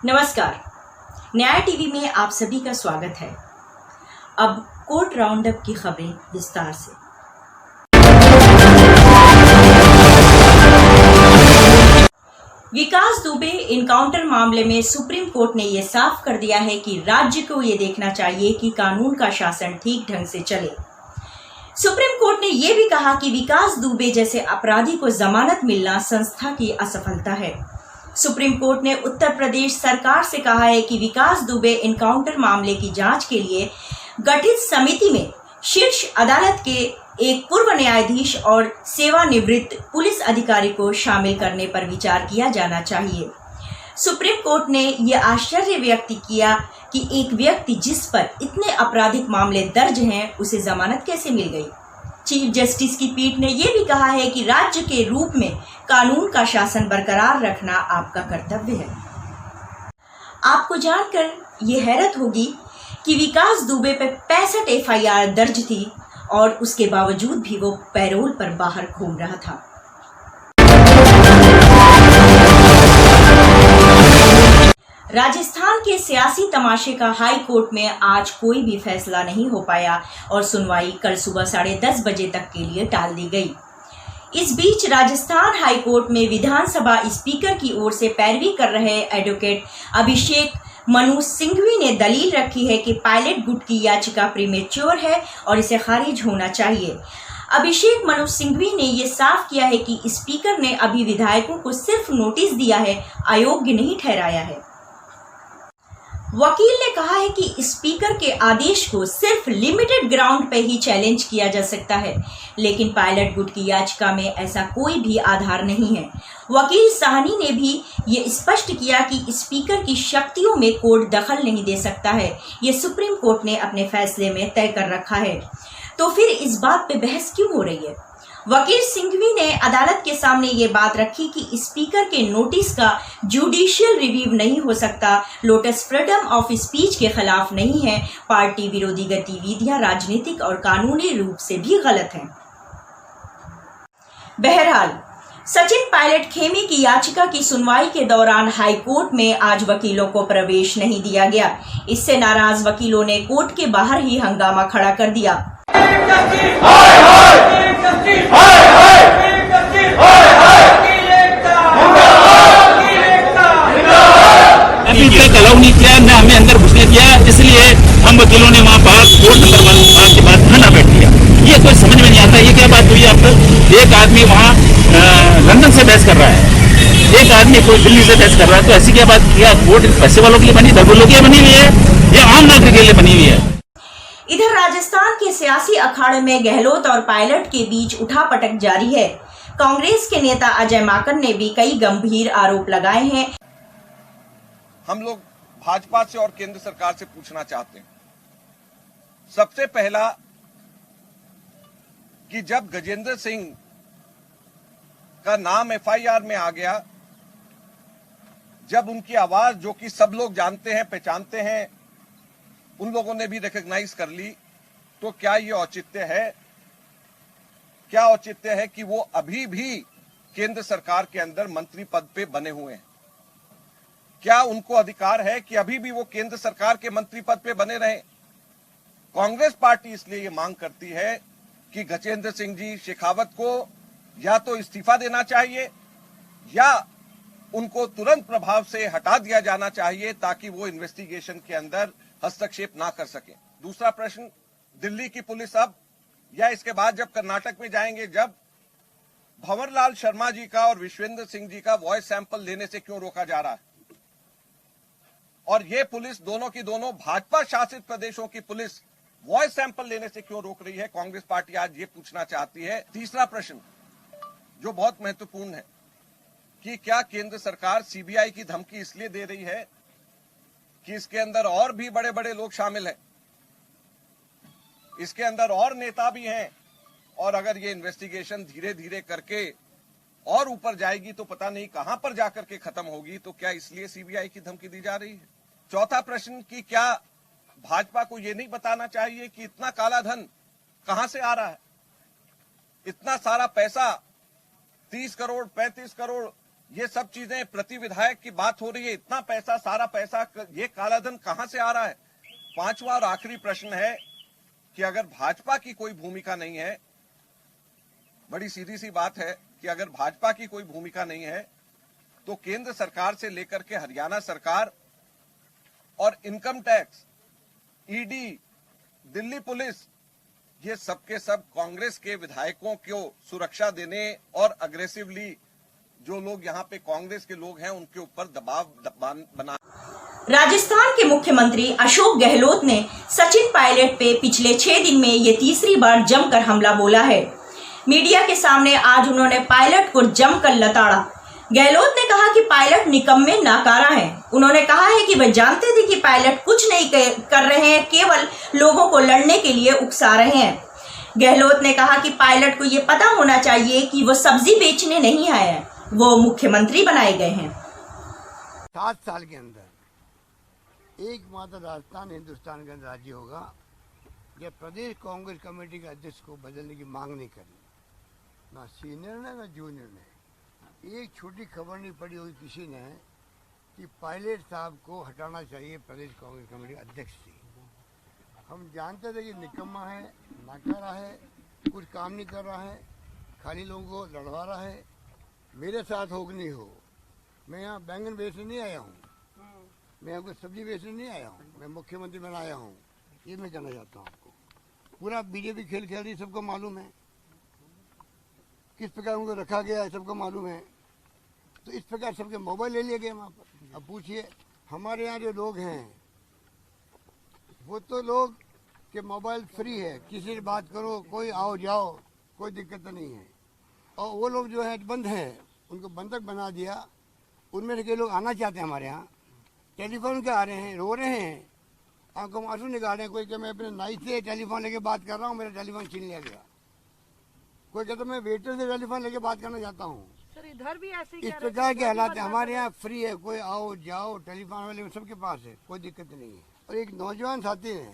नमस्कार, न्याय टीवी में आप सभी का स्वागत है। अब कोर्ट राउंडअप की खबरें विस्तार से। विकास दुबे इनकाउंटर मामले में सुप्रीम कोर्ट ने यह साफ कर दिया है कि राज्य को यह देखना चाहिए कि कानून का शासन ठीक ढंग से चले। सुप्रीम कोर्ट ने यह भी कहा कि विकास दुबे जैसे अपराधी को जमानत मिलना संस्था की असफलता है। सुप्रीम कोर्ट ने उत्तर प्रदेश सरकार से कहा है कि विकास दुबे इनकाउंटर मामले की जांच के लिए गठित समिति में शीर्ष अदालत के एक पूर्व न्यायाधीश और सेवानिवृत्त पुलिस अधिकारी को शामिल करने पर विचार किया जाना चाहिए। सुप्रीम कोर्ट ने यह आश्चर्य व्यक्त किया कि एक व्यक्ति जिस पर इतने आपराधिक मामले दर्ज हैं, उसे जमानत कैसे मिल गई। चीफ जस्टिस की पीठ ने यह भी कहा है कि राज्य के रूप में कानून का शासन बरकरार रखना आपका कर्तव्य है। आपको जानकर ये हैरत होगी कि विकास दुबे पर 65 एफआईआर दर्ज थी और उसके बावजूद भी वो पैरोल पर बाहर घूम रहा था। राजस्थान के सियासी तमाशे का हाई कोर्ट में आज कोई भी फैसला नहीं हो पाया और सुनवाई कल सुबह 10:30 बजे तक के लिए टाल दी गई। इस बीच राजस्थान हाई कोर्ट में विधानसभा स्पीकर की ओर से पैरवी कर रहे एडवोकेट अभिषेक मनु सिंघवी ने दलील रखी है कि पायलट गुट की याचिका प्रीमेच्योर है और इसे खारिज होना चाहिए। अभिषेक मनु सिंघवी ने यह साफ किया है कि स्पीकर ने अभी विधायकों को सिर्फ नोटिस दिया है, अयोग्य नहीं ठहराया है। वकील ने कहा है कि स्पीकर के आदेश को सिर्फ लिमिटेड ग्राउंड पर ही चैलेंज किया जा सकता है, लेकिन पायलट गुट की याचिका में ऐसा कोई भी आधार नहीं है। वकील साहनी ने भी ये स्पष्ट किया कि स्पीकर की शक्तियों में कोर्ट दखल नहीं दे सकता है। ये सुप्रीम कोर्ट ने अपने फैसले में तय कर रखा है, तो फिर इस बात पे बहस क्यों हो रही है। वकील सिंघवी ने अदालत के सामने ये बात रखी कि स्पीकर के नोटिस का जुडिशियल रिव्यू नहीं हो सकता, लोटस फ्रीडम ऑफ स्पीच के खिलाफ नहीं है, पार्टी विरोधी गतिविधियां राजनीतिक और कानूनी रूप से भी गलत हैं। बहरहाल सचिन पायलट खेमे की याचिका की सुनवाई के दौरान हाई कोर्ट में आज वकीलों को प्रवेश नहीं दिया गया। इससे नाराज वकीलों ने कोर्ट के बाहर ही हंगामा खड़ा कर दिया। अभी तक अलाउ नहीं किया, न हमें अंदर घुसने दिया, इसलिए हम वकीलों ने वहाँ बाहर कोर्ट नंबर 1 के बाद धरना बैठ दिया। ये कोई समझ में नहीं आता, ये क्या बात हुई आपको। एक आदमी वहाँ लंदन से बहस कर रहा है, एक आदमी कोई दिल्ली से बहस कर रहा है, तो ऐसी क्या बात किया। कोर्ट पैसे वालों के लिए बनी, दबों लोगों के लिए बनी हुई है या आम नागरिक के लिए बनी हुई है। इधर राजस्थान के सियासी अखाड़े में गहलोत और पायलट के बीच उठापटक जारी है। कांग्रेस के नेता अजय माकन ने भी कई गंभीर आरोप लगाए हैं। हम लोग भाजपा से और केंद्र सरकार से पूछना चाहते हैं, सबसे पहला कि जब गजेंद्र सिंह का नाम एफआईआर में आ गया, जब उनकी आवाज जो कि सब लोग जानते हैं, पहचानते हैं, उन लोगों ने भी रिकॉग्नाइज कर ली, तो क्या ये औचित्य है, क्या औचित्य है कि वो अभी भी केंद्र सरकार के अंदर मंत्री पद पे बने हुए हैं। क्या उनको अधिकार है कि अभी भी वो केंद्र सरकार के मंत्री पद पे बने रहें। कांग्रेस पार्टी इसलिए ये मांग करती है कि गजेंद्र सिंह जी शेखावत को या तो इस्तीफा देना चाहिए या उनको तुरंत प्रभाव से हटा दिया जाना चाहिए, ताकि वो इन्वेस्टिगेशन के अंदर हस्तक्षेप ना कर सके। दूसरा प्रश्न, दिल्ली की पुलिस अब या इसके बाद जब कर्नाटक में जाएंगे, जब भंवरलाल शर्मा जी का और विश्वेंद्र सिंह जी का वॉइस सैंपल लेने से क्यों रोका जा रहा है। और ये पुलिस दोनों की दोनों भाजपा शासित प्रदेशों की पुलिस वॉइस सैंपल लेने से क्यों रोक रही है। कांग्रेस पार्टी आज ये पूछना चाहती है। तीसरा प्रश्न जो बहुत महत्वपूर्ण है कि क्या केंद्र सरकार सीबीआई की धमकी इसलिए दे रही है कि इसके अंदर और भी बड़े बड़े लोग शामिल हैं, इसके अंदर और नेता भी हैं, और अगर ये इन्वेस्टिगेशन धीरे धीरे करके और ऊपर जाएगी तो पता नहीं कहां पर जाकर के खत्म होगी। तो क्या इसलिए सीबीआई की धमकी दी जा रही है। चौथा प्रश्न कि क्या भाजपा को यह नहीं बताना चाहिए कि इतना काला धन कहां से आ रहा है। इतना सारा पैसा 30 करोड़ 35 करोड़ ये सब चीजें प्रति विधायक की बात हो रही है। इतना पैसा, सारा पैसा, ये कालाधन कहां से आ रहा है? पांचवा और आखिरी प्रश्न है कि अगर भाजपा की कोई भूमिका नहीं है, बड़ी सीधी सी बात है कि अगर भाजपा की कोई भूमिका नहीं है तो केंद्र सरकार से लेकर के हरियाणा सरकार और income tax, ED, Delhi police, ये सब के सब कांग्रेस के विधायकों को सुरक्षा देने और अग्रेसिवली जो लोग यहाँ पे कांग्रेस के लोग हैं उनके ऊपर दबाव बना। राजस्थान के मुख्यमंत्री अशोक गहलोत ने सचिन पायलट पे पिछले 6 दिन में ये तीसरी बार जमकर हमला बोला है। मीडिया के सामने आज उन्होंने पायलट को जमकर लताड़ा। गहलोत ने कहा कि पायलट निकम्मे नाकारा हैं। उन्होंने कहा है कि वह जानते थे कि पायलट कुछ नहीं कर रहे हैं, केवल लोगों को लड़ने के लिए उकसा रहे हैं। गहलोत ने कहा कि पायलट को ये पता होना चाहिए कि वो सब्जी बेचने नहीं आए हैं, वो मुख्यमंत्री बनाए गए हैं। 7 साल के अंदर एकमात्र राजस्थान हिंदुस्तान का राज्य होगा जब प्रदेश कांग्रेस कमेटी के अध्यक्ष को बदलने की मांग नहीं करी, ना सीनियर ने ना जूनियर ने। एक छोटी खबर नहीं पड़ी हुई किसी ने कि पायलट साहब को हटाना चाहिए प्रदेश कांग्रेस कमेटी के अध्यक्ष से। हम जानते थे कि निकम्मा है, नाकारा है, कुछ काम नहीं कर रहा है, खाली लोगों को लड़वा रहा है। मेरे साथ हो कि नहीं हो, मैं यहाँ बैंगन बेचने नहीं आया हूँ, मैं यहाँ कोई सब्जी बेचने नहीं आया हूँ, मैं मुख्यमंत्री बना आया हूँ। ये मैं कहना चाहता हूँ आपको। पूरा बीजेपी खेल खेल रही, सबको मालूम है किस प्रकार उनको रखा गया है, सबको मालूम है। तो इस प्रकार सबके मोबाइल ले लिए गए वहाँ पर। अब पूछिए हमारे यहाँ जो लोग हैं वो तो लोग के मोबाइल फ्री है, किसी से बात करो, कोई आओ जाओ, कोई दिक्कत नहीं है। और वो लोग जो है बंद हैं, उनको बंधक बना दिया। उनमें से कई लोग आना चाहते हैं हमारे यहाँ, टेलीफोन के आ रहे हैं, रो रहे हैं, आंखों में आंसू निकाल रहे हैं। कोई कि मैं अपने नाई से टेलीफोन लेके बात कर रहा हूँ, मेरा टेलीफोन छीन लिया गया। कोई कहता मैं वेटर से टेलीफोन लेके बात करना चाहता हूँ। सर इधर भी ऐसे इस प्रकार के हालात है। हमारे यहाँ फ्री है, कोई आओ जाओ, टेलीफोन वाले सबके पास है, कोई दिक्कत नहीं है। और एक नौजवान साथी ने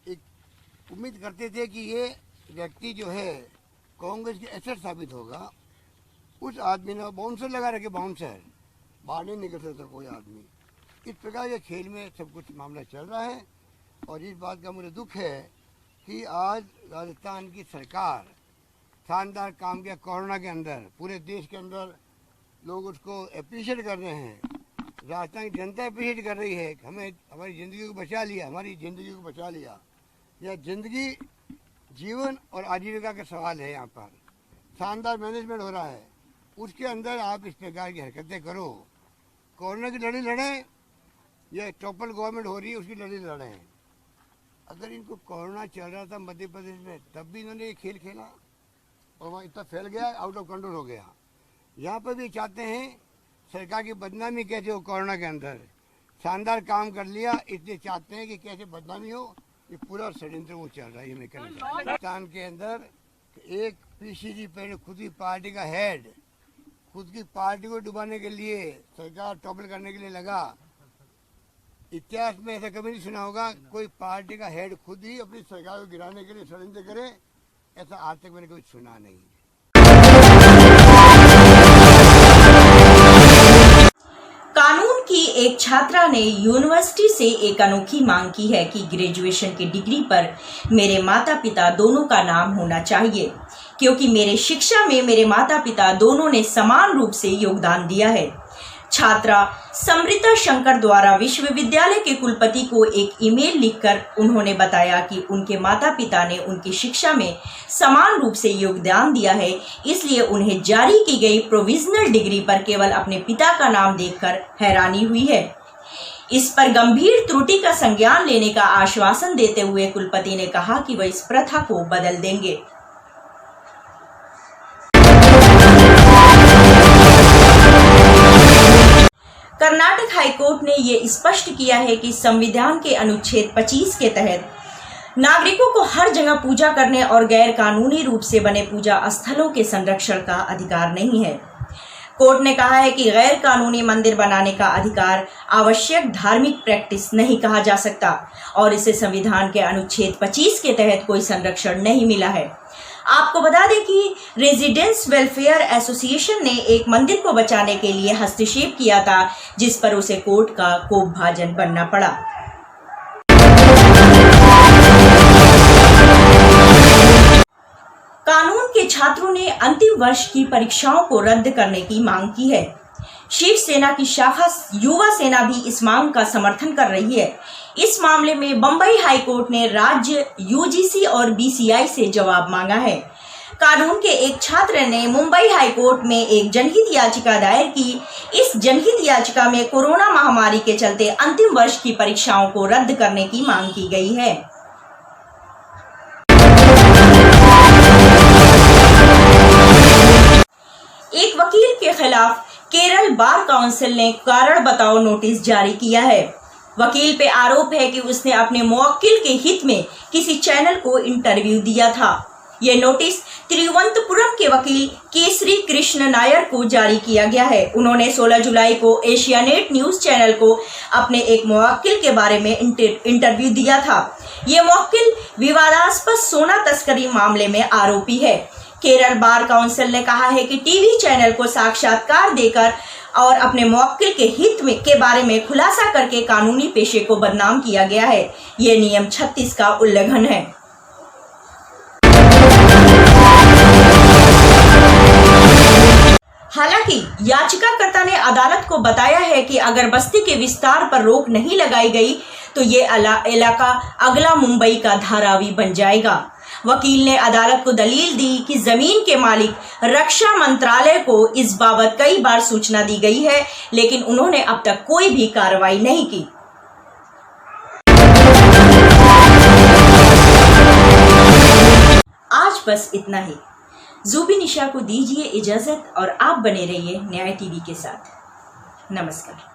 एक उम्मीद करते थे कि ये व्यक्ति जो है कांग्रेस के एसेट साबित होगा। उस आदमी ने बाउंसर लगा रखे, बाउंसर, बाहर नहीं निकल सकता कोई आदमी। इस प्रकार के खेल में सब कुछ मामला चल रहा है। और इस बात का मुझे दुख है कि आज राजस्थान की सरकार शानदार काम किया कोरोना के अंदर, पूरे देश के अंदर लोग उसको अप्रिशिएट कर रहे हैं। राजस्थान की जनता अप्रिशिएट कर रही है कि हमें हमारी ज़िंदगी को बचा लिया, हमारी ज़िंदगी को बचा लिया। यह ज़िंदगी, जीवन और आजीविका का सवाल है। यहाँ पर शानदार मैनेजमेंट हो रहा है, उसके अंदर आप इस प्रकार की हरकतें करो। कोरोना की लड़ाई लड़ें, यह टोपल गवर्नमेंट हो रही है उसकी लड़ाई लड़ें। अगर इनको कोरोना चल रहा था मध्य प्रदेश में तब भी इन्होंने ये खेल खेला और वहाँ इतना फैल गया, आउट ऑफ कंट्रोल हो गया। यहाँ पर भी चाहते हैं सरकार की बदनामी कैसे हो। कोरोना के अंदर शानदार काम कर लिया, इसलिए चाहते हैं कि कैसे बदनामी हो। ये पूरा षड्यंत्र वो चल रहा है। ये मैं कहना चाहता हूँ राजस्थान के अंदर एक पीसीसी पहले खुद की पार्टी का हेड खुद की पार्टी को डुबाने के लिए, सरकार टॉपल करने के लिए लगा। इतिहास में ऐसा कभी नहीं सुना होगा कोई पार्टी का हेड खुद ही अपनी सरकार को गिराने के लिए षड्यंत्र करे, ऐसा आज तक मैंने कभी सुना नहीं। कानून की एक छात्रा ने यूनिवर्सिटी से एक अनोखी मांग की है कि ग्रेजुएशन की डिग्री पर मेरे माता पिता दोनों का नाम होना चाहिए, क्योंकि मेरे शिक्षा में मेरे माता पिता दोनों ने समान रूप से योगदान दिया है। छात्रा समृता शंकर द्वारा विश्वविद्यालय के कुलपति को एक ईमेल लिखकर उन्होंने बताया कि उनके माता पिता ने उनकी शिक्षा में समान रूप से योगदान दिया है, इसलिए उन्हें जारी की गई प्रोविजनल डिग्री पर केवल अपने पिता का नाम देखकर हैरानी हुई है। इस पर गंभीर त्रुटि का संज्ञान लेने का आश्वासन देते हुए कुलपति ने कहा कि वह इस प्रथा को बदल देंगे। कर्नाटक हाईकोर्ट ने ये स्पष्ट किया है कि संविधान के अनुच्छेद 25 के तहत नागरिकों को हर जगह पूजा करने और गैर कानूनी रूप से बने पूजा स्थलों के संरक्षण का अधिकार नहीं है। कोर्ट ने कहा है कि गैर कानूनी मंदिर बनाने का अधिकार आवश्यक धार्मिक प्रैक्टिस नहीं कहा जा सकता और इसे संविधान के अनुच्छेद 25 के तहत कोई संरक्षण नहीं मिला है। आपको बता दें कि रेजिडेंस वेलफेयर एसोसिएशन ने एक मंदिर को बचाने के लिए हस्तक्षेप किया था, जिस पर उसे कोर्ट का कोपभाजन बनना पड़ा। कानून के छात्रों ने अंतिम वर्ष की परीक्षाओं को रद्द करने की मांग की है। शिवसेना की शाखा युवा सेना भी इस मांग का समर्थन कर रही है। इस मामले में बंबई हाई कोर्ट ने राज्य यूजीसी और बीसीआई से जवाब मांगा है। कानून के एक छात्र ने मुंबई हाई कोर्ट में एक जनहित याचिका दायर की। इस जनहित याचिका में कोरोना महामारी के चलते अंतिम वर्ष की परीक्षाओं को रद्द करने की मांग की गई है। एक वकील के खिलाफ केरल बार काउंसिल ने कारण बताओ नोटिस जारी किया है। वकील पे आरोप है कि उसने अपने मुवक्किल के हित में किसी चैनल को इंटरव्यू दिया था। यह नोटिस तिरुवनंतपुरम के वकील केसरी कृष्ण नायर को जारी किया गया है। उन्होंने 16 जुलाई को एशियानेट न्यूज चैनल को अपने एक मुवक्किल के बारे में इंटरव्यू दिया था। ये मुवक्किल विवादास्पद सोना तस्करी मामले में आरोपी है। केरल बार काउंसिल ने कहा है कि टीवी चैनल को साक्षात्कार देकर और अपने मुवक्किल के हित में के बारे में खुलासा करके कानूनी पेशे को बदनाम किया गया है। यह नियम 36 का उल्लंघन है। हालांकि याचिकाकर्ता ने अदालत को बताया है कि अगर बस्ती के विस्तार पर रोक नहीं लगाई गई तो ये इलाका अगला मुंबई का धारावी बन जाएगा। वकील ने अदालत को दलील दी कि जमीन के मालिक रक्षा मंत्रालय को इस बाबत कई बार सूचना दी गई है, लेकिन उन्होंने अब तक कोई भी कार्रवाई नहीं की। आज बस इतना ही। ज़ुबी निशा को दीजिए इजाजत और आप बने रहिए न्याय टीवी के साथ। नमस्कार।